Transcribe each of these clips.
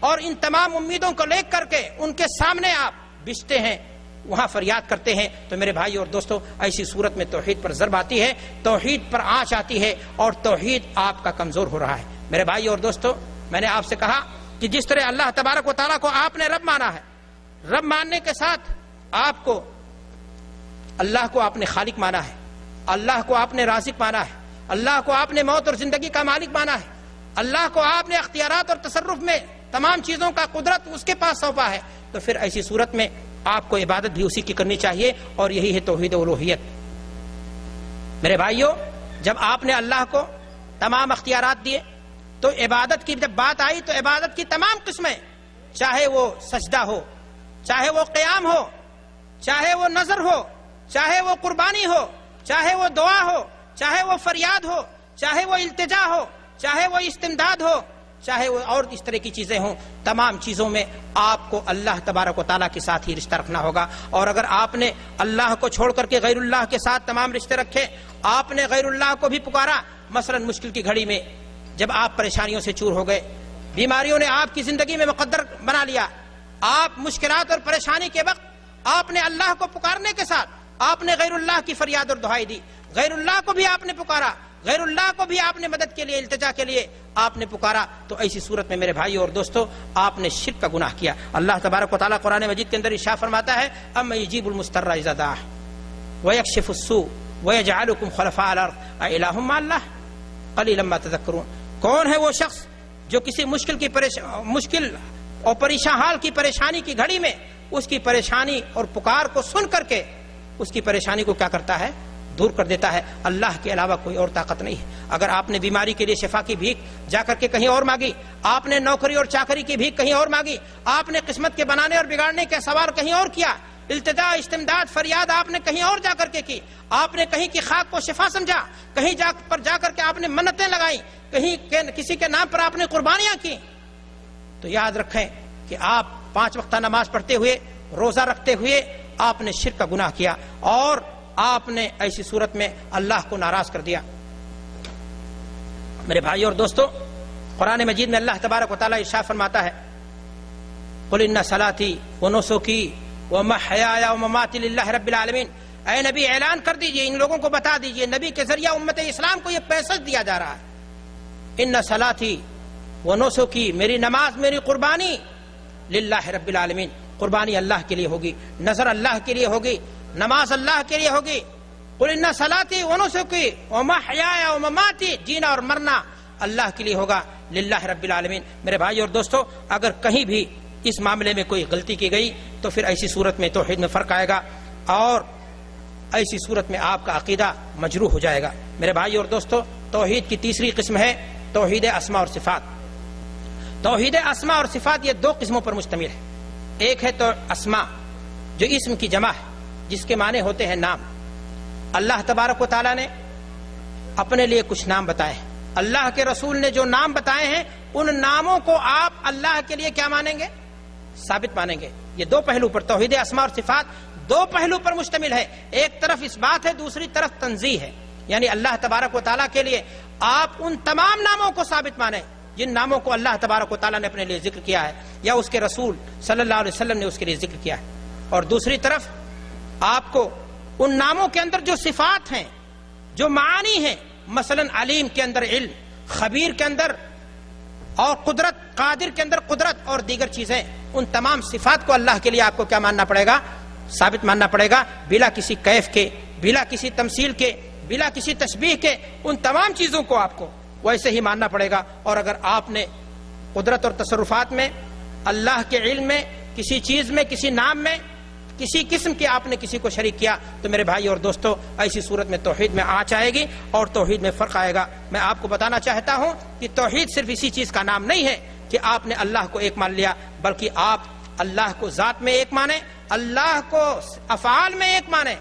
اور ان تمام امیدوں کو لے کر کے ان کے سامنے آپ بچتے ہیں، وہاں فریاد کرتے ہیں، تو میرے بھائی اور دوستو ایسی صورت میں توحید پر ضرب آتی ہے، توحید پر آنچ آتی ہے اور توحید آپ کا کمزور ہو رہا ہے۔ میرے بھائی اور دوستو، میں نے آپ سے کہا کہ جس طرح اللہ تبارک و تعالیٰ کو آپ نے رب مانا ہے، رب ماننے کے ساتھ آپ کو اللہ کو آپ نے خالق مانا ہے، اللہ کو آپ نے رازق مانا ہے، اللہ کو آپ نے موت اور زندگی کا مالک مانا ہے، اللہ کو آپ نے اختیارات اور تصرف میں تمام چیزوں کا قدرت اس کے پاس سونپا ہے، تو پھر ایسی صورت میں آپ کو عبادت بھی اسی کی کرنی چاہیے، اور یہی ہے توحید الوہیت۔ میرے بھائیو، جب آپ نے اللہ کو تمام اختیارات دیے تو عبادت کی جب بات آئی تو عبادت کی تمام قسمیں، چاہے وہ سجدہ ہو، چاہے وہ قیام ہو، چاہے وہ نظر ہو، چاہے وہ قربانی ہو، چاہے وہ دعا ہو، چاہے وہ فریاد ہو، چاہے وہ التجا ہو، چاہے وہ استمداد ہو، چاہے وہ اور اس طرح کی چیزیں ہوں، تمام چیزوں میں آپ کو اللہ تبارک و تعالیٰ کے ساتھ ہی رشتہ رکھنا ہوگا۔ اور اگر آپ نے اللہ کو چھوڑ کر کے غیر اللہ کے ساتھ تمام رشتے رکھے، آپ نے غیر اللہ کو بھی پکارا، مثلا مشکل کی گھڑی میں جب آپ پریشانیوں سے چور ہو گئے، بیماریوں نے آپ کی زندگی میں مقدر بنا لیا، آپ مشکلات اور پریشانی کے وقت آپ نے اللہ کو پکارنے کے ساتھ آپ نے غیر اللہ کی فریاد اور دعائی دی، غیر اللہ کو بھی آپ نے پکارا، غیر اللہ کو بھی آپ نے مدد کے لیے التجا کے لیے آپ نے پکارا، تو ایسی صورت میں میرے بھائی اور دوستو آپ نے شرک کا گناہ کیا۔ اللہ تبارک و تعالیٰ قرآن مجید کے اندر ارشاد فرماتا ہے، اَمَّن يُجِيبُ الْمُضْطَرَّ إِذَا دَعَاهُ وَيَكْشِفُ السُّوءَ وَيَجْعَلُكُمْ خُلَفَاءَ الْأَرْضِ أَإِلَٰهٌ مَّعَ اللَّهِ قَلِيلًا مَّا تَذَكَّرُونَ۔ کون ہے وہ شخص جو کسی مشکل اور پریشان حال کی پریشانی کی گھڑی میں اس کی پریشانی اور پکار کو سن کر کے اس کی پریشانی کو کیا کرتا ہے؟ دور کر دیتا ہے۔ اللہ کے علاوہ کوئی اور طاقت نہیں ہے۔ اگر آپ نے بیماری کے لیے شفا کی بھیک جا کر کے کہیں اور مانگی، آپ نے نوکری اور چاکری کی بھیک کہیں اور مانگی، آپ نے قسمت کے بنانے اور بگاڑنے کا سوال کہیں اور کیا، التجا استمداد فریاد آپ نے کہیں اور جا کر کے کی، آپ نے کہیں کی خاک کو شفا سمجھا، کہیں جا کر کے آپ نے منتیں لگائیں، کہیں کسی کے نام پر آپ نے قربانیاں کی، تو یاد رکھیں کہ آپ 5 وقتہ نماز پڑھتے ہوئے، روزہ رکھتے ہوئے آپ نے شرک کا گناہ کیا اور آپ نے ایسی صورت میں اللہ کو ناراض کر دیا۔ میرے بھائی اور دوستو، قرآن مجید میں اللہ تبارک و تعالیٰ ارشاد فرماتا ہے، قل ان صلاتي ونسكي ومحياي ومماتي لله رب العالمین۔ اے نبی اعلان کر دیجئے، ان لوگوں کو بتا دیجئے، نبی کے ذریعہ امت اسلام کو یہ پیسج دیا جا رہا ہے، ان صلاتي ونسكي، میری نماز میری قربانی، للہ رب العالمین، قربانی اللہ کے لیے ہوگی، نظر اللہ کے لیے ہوگی، نماز اللہ کے لیے ہوگی۔ قل ان صلاتي ونسكي ومحياي ومماتي، جینا اور مرنا اللہ کے لیے ہوگا، للہ رب العالمین۔ میرے بھائی اور دوستو، اگر کہیں بھی اس معاملے میں کوئی غلطی کی گئی تو پھر ایسی صورت میں توحید میں فرق آئے گا اور ایسی صورت میں آپ کا عقیدہ مجروح ہو جائے گا۔ میرے بھائی اور دوستو، توحید کی تیسری قسم ہے توحید اسماء اور صفات۔ توحید اسماء اور صفات یہ 2 قسموں پر مشتمل ہے۔ ایک ہے تو اسماء، جو اسم کی جمع ہے، جس کے معنی ہوتے ہیں نام۔ اللہ تبارک و تعالیٰ نے اپنے لیے کچھ نام بتائے ہیں، اللہ کے رسول نے جو نام بتائے ہیں ان ناموں کو آپ اللہ کے لیے کیا مانیں گے؟ ثابت مانیں گے۔ یہ 2 پہلو پر توحید اسماء اور صفات 2 پہلو پر مشتمل ہے، ایک طرف اس بات ہے، دوسری طرف تنزیہ ہے، یعنی اللہ تبارک و تعالیٰ کے لیے آپ ان تمام ناموں کو ثابت مانیں جن ناموں کو اللہ تبارک و تعالیٰ نے اپنے لیے ذکر کیا ہے یا اس کے رسول صلی اللہ علیہ وسلم نے اس کے لیے ذکر کیا ہے، اور دوسری طرف آپ کو ان ناموں کے اندر جو صفات ہیں، جو معانی ہیں، مثلا علیم کے اندر علم، خبیر کے اندر اور قدرت، قادر کے اندر قدرت اور دیگر چیزیں، ان تمام صفات کو اللہ کے لیے آپ کو کیا ماننا پڑے گا؟ ثابت ماننا پڑے گا، بلا کسی کیف کے، بلا کسی تمثیل کے، بلا کسی تشبیہ کے، ان تمام چیزوں کو آپ کو ویسے ہی ماننا پڑے گا۔ اور اگر آپ نے قدرت اور تصرفات میں، اللہ کے علم میں، کسی چیز میں، کسی نام میں، کسی قسم کے آپ نے کسی کو شریک کیا تو میرے بھائی اور دوستو ایسی صورت میں توحید میں آنچ آئے گی اور توحید میں فرق آئے گا۔ میں آپ کو بتانا چاہتا ہوں کہ توحید صرف اسی چیز کا نام نہیں ہے کہ آپ نے اللہ کو ایک مان لیا، بلکہ آپ اللہ کو ذات میں ایک مانیں، اللہ کو افعال میں ایک مانیں،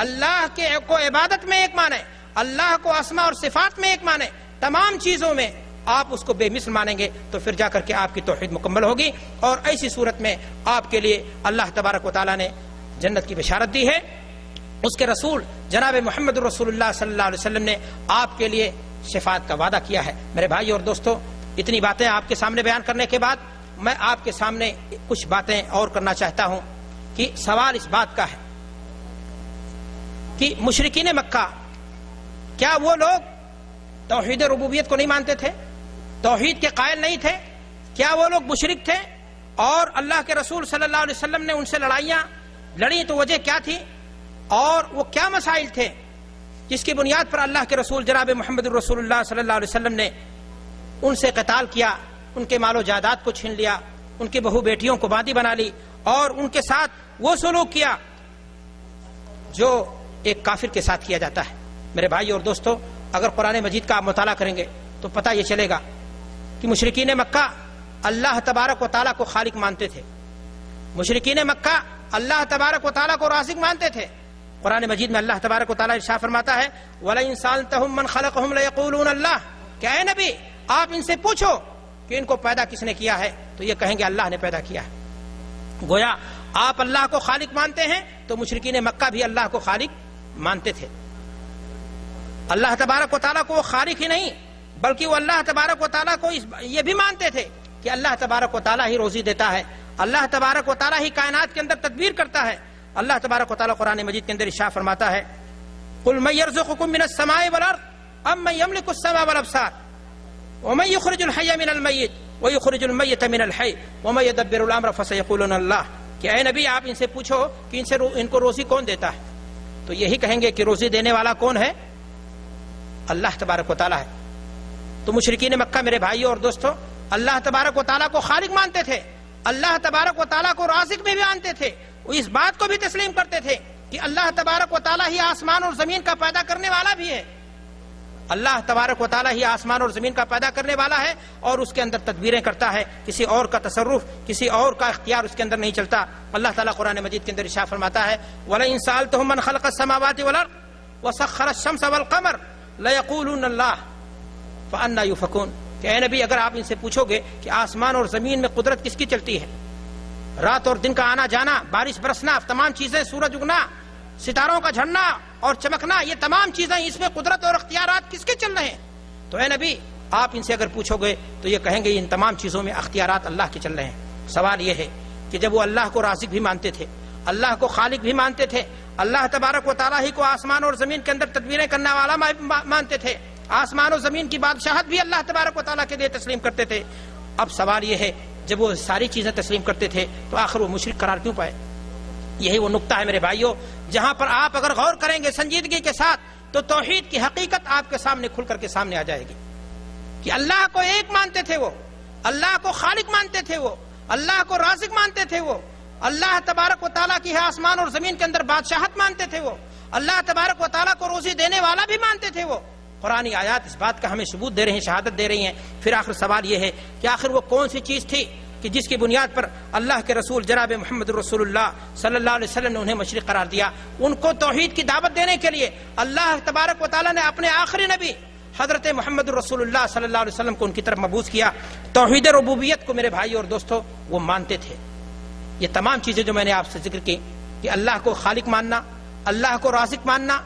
اللہ کو عبادت میں ایک مانیں، اللہ کو اسماء اور صفات میں ایک مانیں، تمام چیزوں میں آپ اس کو بے مثل مانیں گے تو پھر جا کر کے آپ کی توحید مکمل ہوگی، اور ایسی صورت میں آپ کے لیے اللہ تبارک و تعالیٰ نے جنت کی بشارت دی ہے۔ اس کے رسول جناب محمد رسول اللہ صلی اللہ علیہ وسلم نے آپ کے لیے شفاعت کا وعدہ کیا ہے۔ میرے بھائی اور دوستو، اتنی باتیں آپ کے سامنے بیان کرنے کے بعد میں آپ کے سامنے کچھ باتیں اور کرنا چاہتا ہوں کہ سوال اس بات کا ہے کہ مشرکین مکہ کیا وہ لوگ توحید ربوبیت کو نہیں مانتے تھے؟ توحید کے قائل نہیں تھے؟ کیا وہ لوگ مشرک تھے؟ اور اللہ کے رسول صلی اللہ علیہ وسلم نے ان سے لڑائیاں لڑی تو وجہ کیا تھی؟ اور وہ کیا مسائل تھے جس کی بنیاد پر اللہ کے رسول جناب محمد رسول اللہ صلی اللہ علیہ وسلم نے ان سے قتال کیا، ان کے مال و جائیداد کو چھین لیا، ان کی بہو بیٹیوں کو باندی بنا لی اور ان کے ساتھ وہ سلوک کیا جو ایک کافر کے ساتھ کیا جاتا ہے؟ میرے بھائی اور دوستو، اگر قرآن مجید کا آپ مطالعہ کریں گے تو پتہ یہ چلے گا کہ مشرکین مکہ اللہ تبارک و تعالیٰ کو خالق مانتے تھے، مشرکین مکہ اللہ تبارک و تعالیٰ کو رازق مانتے تھے۔ قرآن مجید میں اللہ تبارک و تعالیٰ ارشاد فرماتا ہے وَلَئِن سَأَلْتَهُم مَّن خَلَقَهُمْ لَيَقُولُونَ اللَّهُ، کہ اے نبی آپ ان سے پوچھو کہ ان کو پیدا کس نے کیا ہے تو یہ کہیں گے اللہ نے پیدا کیا ہے۔ گویا آپ اللہ کو خالق مانتے ہیں تو مشرکین مکہ بھی اللہ کو خالق مانتے تھے۔ اللہ تبارک و تعالیٰ کو وہ خالق ہی نہیں بلکہ وہ اللہ تبارک و تعالیٰ کو یہ بھی مانتے تھے کہ اللہ تبارک و تعالیٰ ہی روزی دیتا ہے، اللہ تبارک و تعالیٰ ہی کائنات کے اندر تدبیر کرتا ہے۔ اللہ تبارک و تعالیٰ قرآن مجید کے اندر ارشاد فرماتا ہے قُلْ مَن يَرْزُقُكُم مِّنَ السَّمَاءِ وَالْأَرْضِ أَمَّن يَمْلِكُ السَّمْعَ وَالْأَبْصَارَ وَمَن يُخْرِجُ الْحَيَّ مِنَ الْمَيِّتِ وَيُخْرِجُ الْمَيِّتَ مِنَ الْحَيِّ وَمَن يُدَبِّرُ الْأَمْرَ فَسَيَقُولُونَ اللَّهُ، کہ اے نبی آپ ان سے پوچھو کہ ان کو روزی کون دیتا ہے تو یہی کہیں گے کہ روزی دینے والا کون ہے؟ اللہ تبارک و تعالیٰ ہے۔ تو مشرکین مکہ میرے بھائیوں اور دوستوں اللہ تبارک و تعالیٰ کو خالق مانتے تھے، اللہ تبارک و تعالیٰ کو رازق بھی مانتے تھے، وہ اس بات کو بھی تسلیم کرتے تھے کہ اللہ تبارک و تعالیٰ ہی آسمان اور زمین کا پیدا کرنے والا بھی ہے، اللہ تبارک و تعالیٰ ہی آسمان اور زمین کا پیدا کرنے والا ہے اور اس کے اندر تدبیریں کرتا ہے، کسی اور کا تصرف کسی اور کا اختیار اس کے اندر نہیں چلتا۔ اللہ تعالیٰ قرآن مجید کے اندر ارشاد فرماتا ہے وَلَئِن سَأَلْتَهُم مَّن خَلَقَ السَّمَاوَاتِ وَالْأَرْضَ وَسَخَّرَ الشَّمْسَ وَالْقَمَرَ لَيَقُولُنَّ اللَّهُ فَأَنَّىٰ يُؤْفَكُونَ، کہ اے نبی اگر آپ ان سے پوچھو گے کہ آسمان اور زمین میں قدرت کس کی چلتی ہے، رات اور دن کا آنا جانا، بارش برسنا، تمام چیزیں، سورج اگنا، ستاروں کا جھڑنا اور چمکنا، یہ تمام چیزیں اس میں قدرت اور اختیارات کس کے چل رہے ہیں؟ تو اے نبی آپ ان سے اگر پوچھو گے تو یہ کہیں گے ان تمام چیزوں میں اختیارات اللہ کے چل رہے ہیں۔ سوال یہ ہے کہ جب وہ اللہ کو رازق بھی مانتے تھے، اللہ کو خالق بھی مانتے تھے، اللہ تبارک و تعالیٰ ہی کو آسمان اور زمین کے اندر تدبیریں کرنے والا مانتے تھے، آسمان و زمین کی بادشاہت بھی اللہ تبارک و تعالیٰ کے لیے تسلیم کرتے تھے، اب سوال یہ ہے جب وہ ساری چیزیں تسلیم کرتے تھے تو آخر وہ مشرک قرار کیوں پائے؟ یہی وہ نقطہ ہے میرے بھائیوں جہاں پر آپ اگر غور کریں گے سنجیدگی کے ساتھ تو توحید کی حقیقت آپ کے سامنے کھل کر کے سامنے آ جائے گی کہ اللہ کو ایک مانتے تھے، وہ اللہ کو خالق مانتے تھے، وہ اللہ کو رازق مانتے تھے، وہ اللہ تبارک و تعالیٰ کی آسمان اور زمین کے اندر بادشاہت مانتے تھے، وہ اللہ تبارک و تعالیٰ کو روزی دینے والا بھی مانتے تھے۔ وہ قرآن آیات اس بات کا ہمیں ثبوت دے رہے ہیں، شہادت دے رہی ہیں۔ پھر آخر سوال یہ ہے کہ آخر وہ کون سی چیز تھی کہ جس کی بنیاد پر اللہ کے رسول جناب محمد رسول اللہ صلی اللہ علیہ وسلم نے انہیں مشرک قرار دیا؟ ان کو توحید کی دعوت دینے کے لیے اللہ تبارک و تعالیٰ نے اپنے آخری نبی حضرت محمد رسول اللہ صلی اللہ علیہ وسلم کو ان کی طرف مبعوث کیا۔ توحید ربوبیت کو میرے بھائی اور دوستو وہ مانتے تھے۔ یہ تمام چیزیں جو میں نے آپ سے ذکر کی کہ اللہ کو خالق ماننا، اللہ کو رازق ماننا،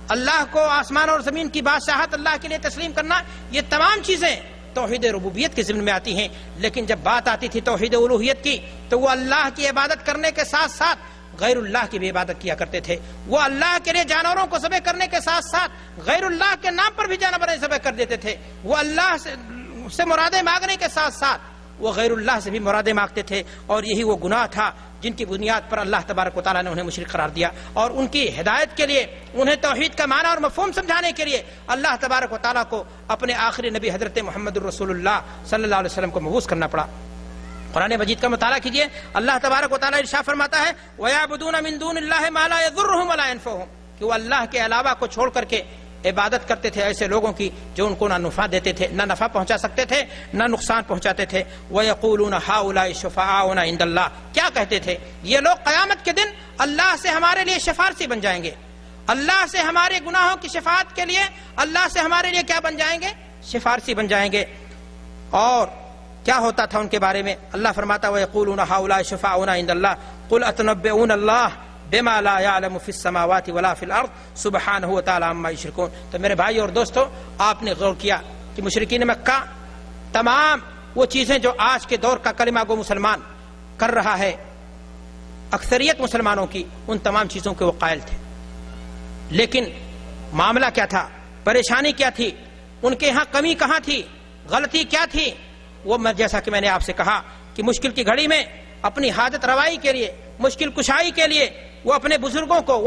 اللہ کو آسمان اور زمین کی بادشاہت اللہ کے لیے تسلیم کرنا، یہ تمام چیزیں توحید ربوبیت کے ضمن میں آتی ہیں۔ لیکن جب بات آتی تھی توحید الوہیت کی تو وہ اللہ کی عبادت کرنے کے ساتھ ساتھ غیر اللہ کی بھی عبادت کیا کرتے تھے۔ وہ اللہ کے لیے جانوروں کو ذبح کرنے کے ساتھ ساتھ غیر اللہ کے نام پر بھی جانوریں ذبح کر دیتے تھے۔ وہ اللہ سے مرادیں مانگنے کے ساتھ ساتھ وہ غیر اللہ سے بھی مرادیں مانگتے تھے، اور یہی وہ گناہ تھا جن کی بنیاد پر اللہ تبارک و تعالیٰ نے انہیں مشرک قرار دیا، اور ان کی ہدایت کے لیے انہیں توحید کا معنی اور مفہوم سمجھانے کے لیے اللہ تبارک و تعالیٰ کو اپنے آخری نبی حضرت محمد الرسول اللہ صلی اللہ علیہ وسلم کو مبعوث کرنا پڑا۔ قرآن مجید کا مطالعہ کیجئے، اللہ تبارک و تعالیٰ ارشاد فرماتا ہے وَيَعْبُدُونَ مِن دُونِ اللَّهِ مَا لَا يَضُرُّهُمْ وَلَا يَنفَعُهُمْ، کہ وہ اللہ کے علاوہ کو چھوڑ کر کے عبادت کرتے تھے ایسے لوگوں کی جو ان کو نہ نفع دیتے تھے، نہ نفع پہنچا سکتے تھے، نہ نقصان پہنچاتے تھے۔ وَيَقُولُونَ هَؤُلَاءِ شُفَعَاؤُنَا عِندَ اللَّهِ، کیا کہتے تھے یہ لوگ قیامت کے دن اللہ سے ہمارے لیے شفارسی بن جائیں گے، اللہ سے ہمارے گناہوں کی شفاعت کے لیے اللہ سے ہمارے لیے کیا بن جائیں گے؟ شفارسی بن جائیں گے۔ اور کیا ہوتا تھا ان کے بارے میں؟ اللہ فرماتا وَيَقُولُونَ هَؤُلَاءِ شُفَعَاؤُنَا عِندَ اللَّهِ قُلْ أَتُنَبِّئُونَ اللَّهَ بما لا يعلم في السماوات ولا في الارض سبحانه وتعالى عما يشركون۔ تو میرے بھائی اور دوستو آپ نے غور کیا کہ مشرکین مکہ تمام وہ چیزیں جو آج کے دور کا کلمہ گو مسلمان کر رہا ہے، اکثریت مسلمانوں کی، ان تمام چیزوں کے وہ قائل تھے۔ لیکن معاملہ کیا تھا، پریشانی کیا تھی، ان کے ہاں کمی کہاں تھی، غلطی کیا تھی؟ وہ جیسا کہ میں نے آپ سے کہا کہ مشکل کی گھڑی میں اپنی حاجت روائی کے لیے، مشکل کشائی کے لیے وہ اپنے بزرگوں کو